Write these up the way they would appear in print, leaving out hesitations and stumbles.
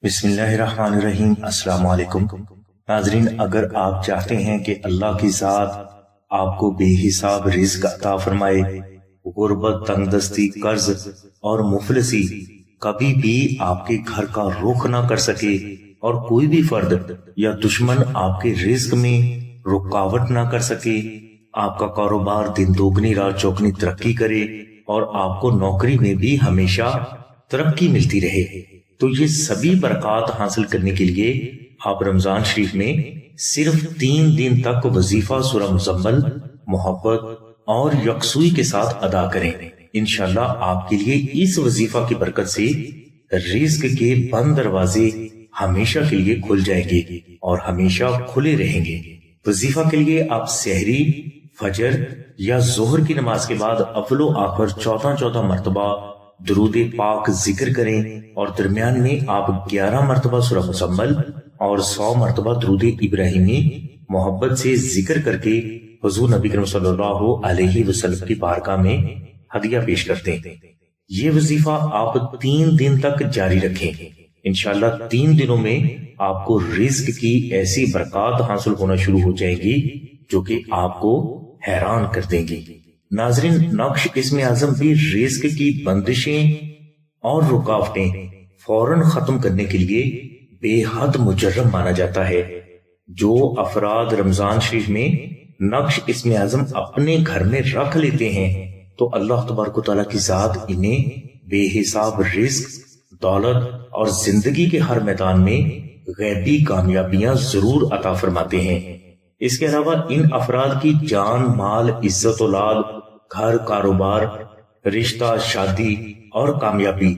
بسم اللہ الرحمن الرحیم۔ السلام علیکم ناظرین، اگر آپ چاہتے ہیں کہ اللہ کی ذات آپ کو بے حساب رزق عطا فرمائے، غربت، تنگ دستی، قرض اور مفلسی کبھی بھی آپ کے گھر کا رخ نہ کر سکے اور کوئی بھی فرد یا دشمن آپ کے رزق میں رکاوٹ نہ کر سکے، آپ کا کاروبار دن دوگنی رات چوگنی ترقی کرے اور آپ کو نوکری میں بھی ہمیشہ ترقی ملتی رہے، تو یہ سبھی برکات حاصل کرنے کے لیے آپ رمضان شریف میں صرف 3 دن تک وظیفہ سورہ مزمل محبت اور یکسوئی کے ساتھ ادا کریں۔ انشاءاللہ آپ کے لیے اس وظیفہ کی برکت سے رزق کے بند دروازے ہمیشہ کے لیے کھل جائیں گے اور ہمیشہ کھلے رہیں گے۔ وظیفہ کے لیے آپ سحری، فجر یا ظہر کی نماز کے بعد اول و آخر 14 مرتبہ درود پاک ذکر کریں اور درمیان میں آپ 11 مرتبہ سورہ مزمل اور 100 مرتبہ درود ابراہیمی محبت سے ذکر کر کے حضور نبی کریم صلی اللہ علیہ وسلم کی بارگاہ میں ہدیہ پیش کرتے ہیں۔ یہ وظیفہ آپ 3 دن تک جاری رکھیں۔ انشاءاللہ 3 دنوں میں آپ کو رزق کی ایسی برکات حاصل ہونا شروع ہو جائے گی جو کہ آپ کو حیران کر دیں گی۔ ناظرین، نقش اسم اعظم بھی رزق کی بندشیں اور رکاوٹیں فوراً ختم کرنے کے لیے بے حد مجرب مانا جاتا ہے۔ جو افراد رمضان شریف میں نقش اسم اعظم اپنے گھر میں رکھ لیتے ہیں تو اللہ تبارک و تعالیٰ کی ذات انہیں بے حساب رزق، دولت اور زندگی کے ہر میدان میں غیبی کامیابیاں ضرور عطا فرماتے ہیں۔ اس کے علاوہ ان افراد کی جان، مال، عزت، اولاد، گھر، کاروبار، رشتہ، شادی اور کامیابی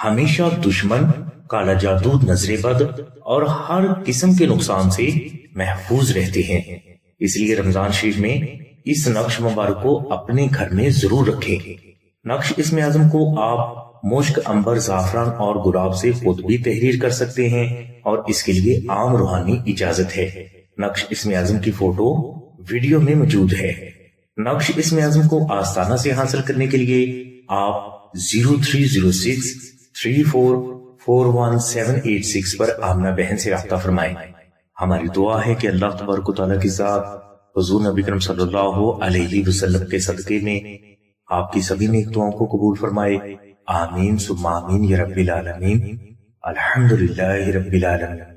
ہمیشہ دشمن، کالا جادو، نظر بد اور ہر قسم کے نقصان سے محفوظ رہتے ہیں۔ اس لیے رمضان شریف میں اس نقش مبارک کو اپنے گھر میں ضرور رکھیں۔ نقش اسم اعظم کو آپ مشک، عنبر، زعفران اور گلاب سے خود بھی تحریر کر سکتے ہیں اور اس کے لیے عام روحانی اجازت ہے۔ نقش اسم اعظم کی فوٹو ویڈیو میں موجود ہے۔ نقش اسم اعظم کو آستانہ سے حاصل کرنے کے لیے آپ 0306 3441 پر آمنہ بہن سے رابطہ فرمائیں۔ ہماری دعا ہے کہ اللہ تبارک و تعالیٰ کی ذات حضور نبی کریم صلی اللہ علیہ وسلم کے صدقے میں آپ کی سبھی نیک دعاؤں کو قبول فرمائے۔ آمین ثم آمین یا رب العالمین۔ الحمدللہ رب العالمین۔